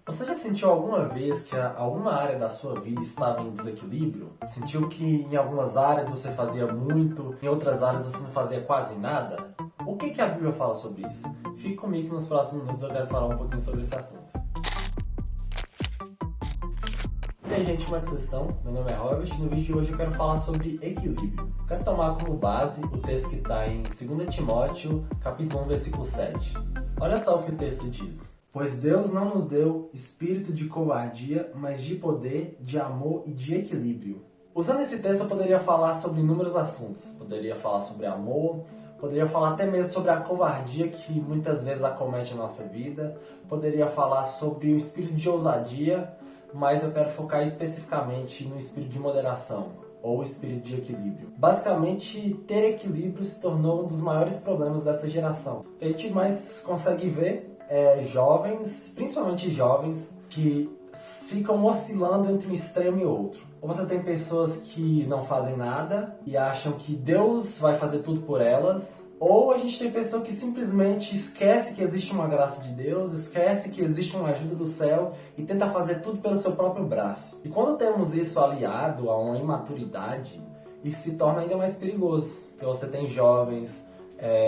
Você já sentiu alguma vez que alguma área da sua vida estava em desequilíbrio? Sentiu que em algumas áreas você fazia muito, em outras áreas você não fazia quase nada? O que a Bíblia fala sobre isso? Fique comigo que nos próximos minutos eu quero falar um pouquinho sobre esse assunto. E aí, gente, como é que vocês estão? Meu nome é Robert e no vídeo de hoje eu quero falar sobre equilíbrio. Quero tomar como base o texto que está em 2 Timóteo, capítulo 1, versículo 7. Olha só o que o texto diz. Pois Deus não nos deu espírito de covardia, mas de poder, de amor e de equilíbrio. Usando esse texto eu poderia falar sobre inúmeros assuntos. Poderia falar sobre amor, poderia falar até mesmo sobre a covardia que muitas vezes acomete a nossa vida. Poderia falar sobre o espírito de ousadia, mas eu quero focar especificamente no espírito de moderação, ou espírito de equilíbrio. Basicamente, ter equilíbrio se tornou um dos maiores problemas dessa geração. O que a gente mais consegue ver é jovens, principalmente jovens, que ficam oscilando entre um extremo e outro. Ou você tem pessoas que não fazem nada e acham que Deus vai fazer tudo por elas, ou a gente tem pessoa que simplesmente esquece que existe uma graça de Deus, esquece que existe uma ajuda do céu e tenta fazer tudo pelo seu próprio braço. E quando temos isso aliado a uma imaturidade, isso se torna ainda mais perigoso. Porque você tem jovens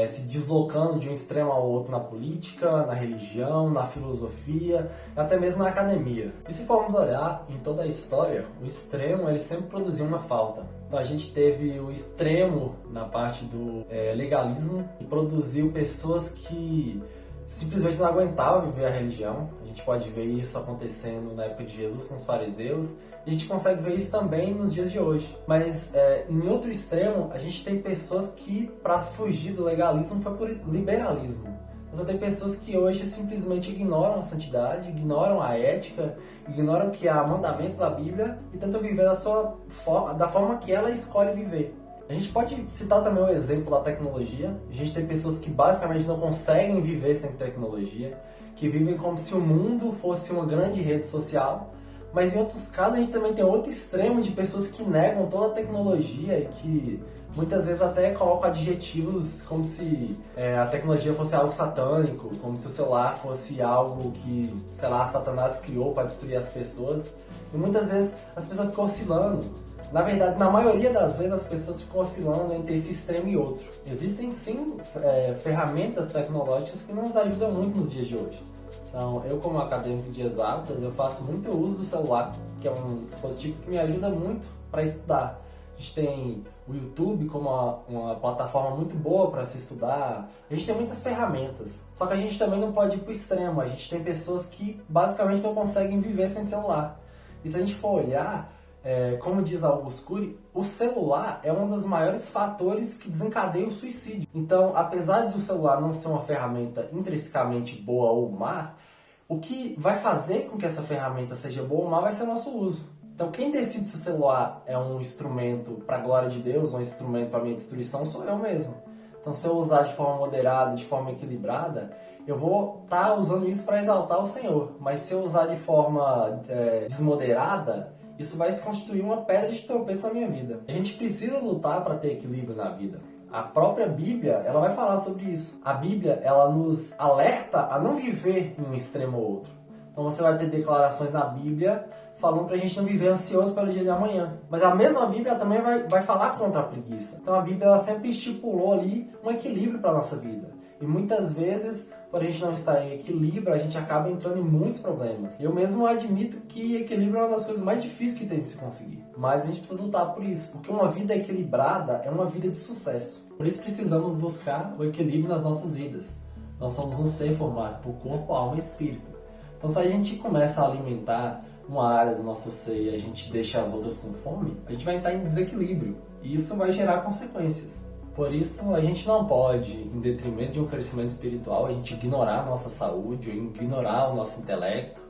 se deslocando de um extremo ao outro na política, na religião, na filosofia, até mesmo na academia. E se formos olhar em toda a história, o extremo ele sempre produziu uma falta. Então a gente teve o extremo na parte do legalismo, que produziu pessoas que simplesmente não aguentavam viver a religião. A gente pode ver isso acontecendo na época de Jesus com os fariseus. E a gente consegue ver isso também nos dias de hoje. Mas em outro extremo, a gente tem pessoas que, para fugir do legalismo, foi por liberalismo. Você tem pessoas que hoje simplesmente ignoram a santidade, ignoram a ética, ignoram que há mandamentos da Bíblia e tentam viver da forma que ela escolhe viver. A gente pode citar também o exemplo da tecnologia. A gente tem pessoas que basicamente não conseguem viver sem tecnologia, que vivem como se o mundo fosse uma grande rede social. Mas em outros casos a gente também tem outro extremo de pessoas que negam toda a tecnologia e que muitas vezes até colocam adjetivos como se a tecnologia fosse algo satânico, como se o celular fosse algo que, sei lá, Satanás criou para destruir as pessoas. E muitas vezes as pessoas ficam oscilando. Na verdade, na maioria das vezes as pessoas ficam oscilando entre esse extremo e outro. Existem sim ferramentas tecnológicas que nos ajudam muito nos dias de hoje. Então, eu como acadêmico de exatas, eu faço muito uso do celular, que é um dispositivo que me ajuda muito para estudar. A gente tem o YouTube como uma plataforma muito boa para se estudar. A gente tem muitas ferramentas. Só que a gente também não pode ir para o extremo. A gente tem pessoas que basicamente não conseguem viver sem celular. E se a gente for olhar, como diz Augusto Cury, o celular é um dos maiores fatores que desencadeia o suicídio. Então, apesar de o celular não ser uma ferramenta intrinsecamente boa ou má, o que vai fazer com que essa ferramenta seja boa ou má vai ser o nosso uso. Então, quem decide se o celular é um instrumento para a glória de Deus ou um instrumento para a minha destruição sou eu mesmo. Então, se eu usar de forma moderada, de forma equilibrada, eu vou estar usando isso para exaltar o Senhor. Mas se eu usar de forma desmoderada, isso vai se constituir uma pedra de tropeço na minha vida. A gente precisa lutar para ter equilíbrio na vida. A própria Bíblia, ela vai falar sobre isso. A Bíblia, ela nos alerta a não viver em um extremo ou outro. Então você vai ter declarações na Bíblia falando para a gente não viver ansioso pelo dia de amanhã. Mas a mesma Bíblia também vai falar contra a preguiça. Então a Bíblia, ela sempre estipulou ali um equilíbrio para a nossa vida. E muitas vezes, por a gente não estar em equilíbrio, a gente acaba entrando em muitos problemas. Eu mesmo admito que equilíbrio é uma das coisas mais difíceis que tem de se conseguir. Mas a gente precisa lutar por isso, porque uma vida equilibrada é uma vida de sucesso. Por isso precisamos buscar o equilíbrio nas nossas vidas. Nós somos um ser formado por corpo, alma e espírito. Então se a gente começa a alimentar uma área do nosso ser e a gente deixa as outras com fome, a gente vai estar em desequilíbrio. E isso vai gerar consequências. Por isso, a gente não pode, em detrimento de um crescimento espiritual, a gente ignorar a nossa saúde, ou ignorar o nosso intelecto,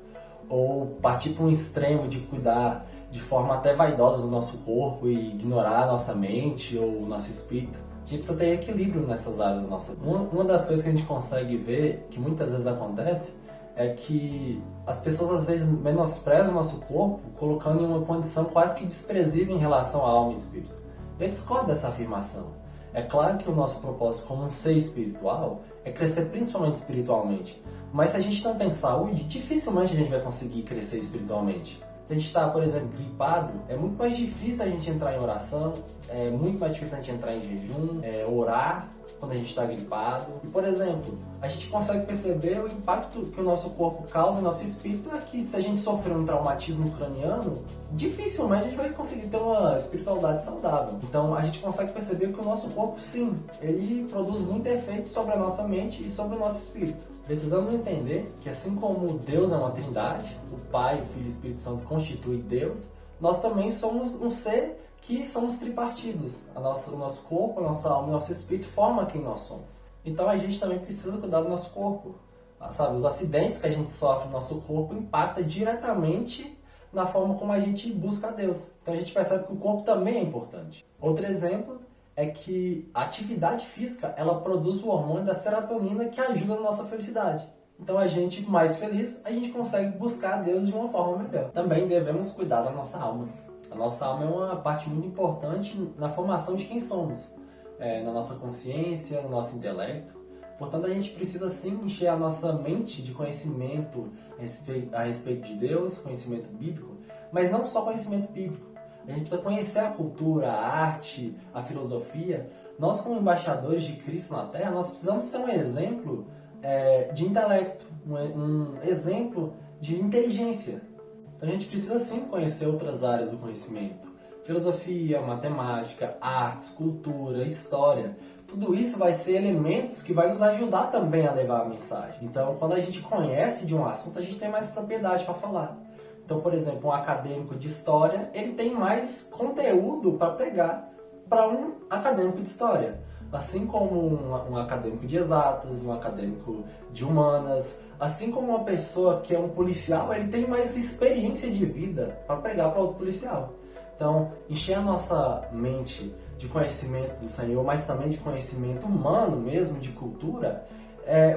ou partir para um extremo de cuidar de forma até vaidosa do nosso corpo e ignorar a nossa mente ou o nosso espírito. A gente precisa ter equilíbrio nessas áreas da nossa vida. Uma das coisas que a gente consegue ver, que muitas vezes acontece, é que as pessoas às vezes menosprezam o nosso corpo, colocando em uma condição quase que desprezível em relação à alma e espírito. Eu discordo dessa afirmação. É claro que o nosso propósito como um ser espiritual é crescer principalmente espiritualmente. Mas se a gente não tem saúde, dificilmente a gente vai conseguir crescer espiritualmente. Se a gente está, por exemplo, gripado, é muito mais difícil a gente entrar em oração, é muito mais difícil a gente entrar em jejum, orar quando a gente está gripado. E, por exemplo, a gente consegue perceber o impacto que o nosso corpo causa em nosso espírito é que se a gente sofrer um traumatismo craniano, dificilmente a gente vai conseguir ter uma espiritualidade saudável. Então a gente consegue perceber que o nosso corpo, sim, ele produz muito efeito sobre a nossa mente e sobre o nosso espírito. Precisamos entender que assim como Deus é uma trindade, o Pai, o Filho e o Espírito Santo constituem Deus, nós também somos um ser que somos tripartidos. O nosso corpo, a nossa alma e o nosso espírito formam quem nós somos. Então a gente também precisa cuidar do nosso corpo. Sabe, os acidentes que a gente sofre no nosso corpo impactam diretamente na forma como a gente busca a Deus. Então a gente percebe que o corpo também é importante. Outro exemplo é que a atividade física, ela produz o hormônio da serotonina que ajuda na nossa felicidade. Então a gente, mais feliz, a gente consegue buscar a Deus de uma forma melhor. Também devemos cuidar da nossa alma. A nossa alma é uma parte muito importante na formação de quem somos, na nossa consciência, no nosso intelecto. Portanto, a gente precisa sim encher a nossa mente de conhecimento a respeito de Deus, conhecimento bíblico, mas não só conhecimento bíblico. A gente precisa conhecer a cultura, a arte, a filosofia. Nós, como embaixadores de Cristo na Terra, nós precisamos ser um exemplo de intelecto, um exemplo de inteligência. Então, a gente precisa sim conhecer outras áreas do conhecimento. Filosofia, matemática, artes, cultura, história. Tudo isso vai ser elementos que vai nos ajudar também a levar a mensagem. Então, quando a gente conhece de um assunto, a gente tem mais propriedade para falar. Então, por exemplo, um acadêmico de história, ele tem mais conteúdo para pregar para um acadêmico de história. Assim como um acadêmico de exatas, um acadêmico de humanas, assim como uma pessoa que é um policial, ele tem mais experiência de vida para pregar para outro policial. Então, encher a nossa mente de conhecimento do Senhor, mas também de conhecimento humano mesmo, de cultura,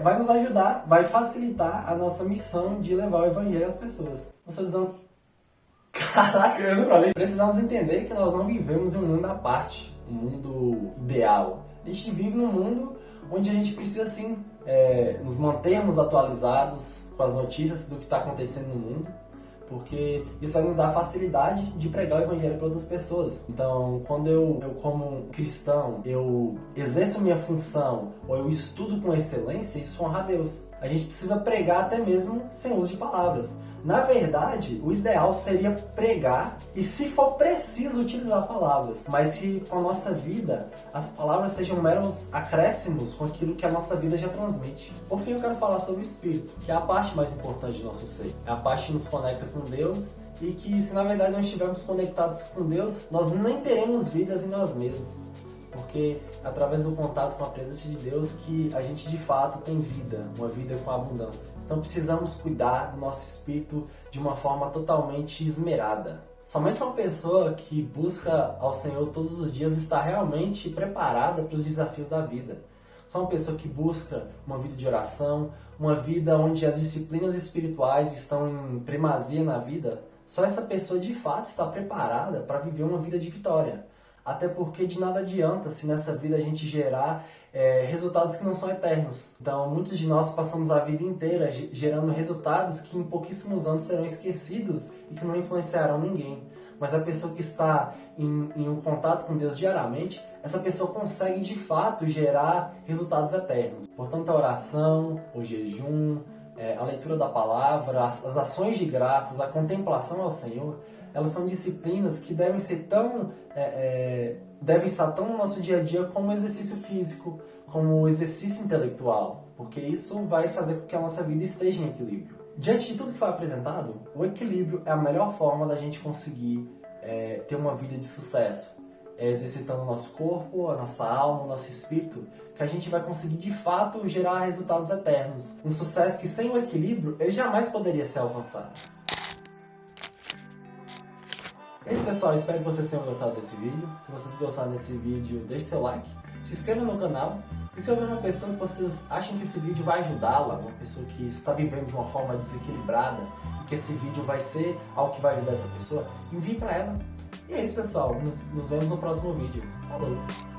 vai nos ajudar, vai facilitar a nossa missão de levar o Evangelho às pessoas. Nossa visão... Caraca, eu não falei. Precisamos entender que nós não vivemos em um mundo à parte, um mundo ideal. A gente vive num mundo onde a gente precisa, sim, nos mantermos atualizados com as notícias do que está acontecendo no mundo, porque isso vai nos dar facilidade de pregar o Evangelho para outras pessoas. Então, quando eu como cristão, eu exerço minha função, ou eu estudo com excelência, isso honra a Deus. A gente precisa pregar até mesmo sem uso de palavras. Na verdade, o ideal seria pregar e, se for preciso, utilizar palavras. Mas se com a nossa vida as palavras sejam meros acréscimos com aquilo que a nossa vida já transmite. Por fim, eu quero falar sobre o Espírito, que é a parte mais importante do nosso ser. É a parte que nos conecta com Deus e que, se na verdade não estivermos conectados com Deus, nós nem teremos vidas em nós mesmos. Porque é através do contato com a presença de Deus que a gente de fato tem vida, uma vida com abundância. Então precisamos cuidar do nosso espírito de uma forma totalmente esmerada. Somente uma pessoa que busca ao Senhor todos os dias está realmente preparada para os desafios da vida. Só uma pessoa que busca uma vida de oração, uma vida onde as disciplinas espirituais estão em primazia na vida, só essa pessoa de fato está preparada para viver uma vida de vitória. Até porque de nada adianta se nessa vida a gente gerar resultados que não são eternos. Então, muitos de nós passamos a vida inteira gerando resultados que em pouquíssimos anos serão esquecidos e que não influenciarão ninguém. Mas a pessoa que está em um contato com Deus diariamente, essa pessoa consegue de fato gerar resultados eternos. Portanto, a oração, o jejum, a leitura da palavra, as ações de graças, a contemplação ao Senhor, elas são disciplinas que devem ser devem estar tão no nosso dia a dia como o exercício físico, como o exercício intelectual, porque isso vai fazer com que a nossa vida esteja em equilíbrio. Diante de tudo que foi apresentado, o equilíbrio é a melhor forma da gente conseguir ter uma vida de sucesso. Exercitando o nosso corpo, a nossa alma, o nosso espírito, que a gente vai conseguir de fato gerar resultados eternos. Um sucesso que sem o equilíbrio, ele jamais poderia ser alcançado. É isso, pessoal, espero que vocês tenham gostado desse vídeo. Se vocês gostaram desse vídeo, deixe seu like, se inscreva no canal. E se houver uma pessoa que vocês acham que esse vídeo vai ajudá-la, uma pessoa que está vivendo de uma forma desequilibrada e que esse vídeo vai ser algo que vai ajudar essa pessoa, envie para ela. E é isso, pessoal, nos vemos no próximo vídeo. Falou!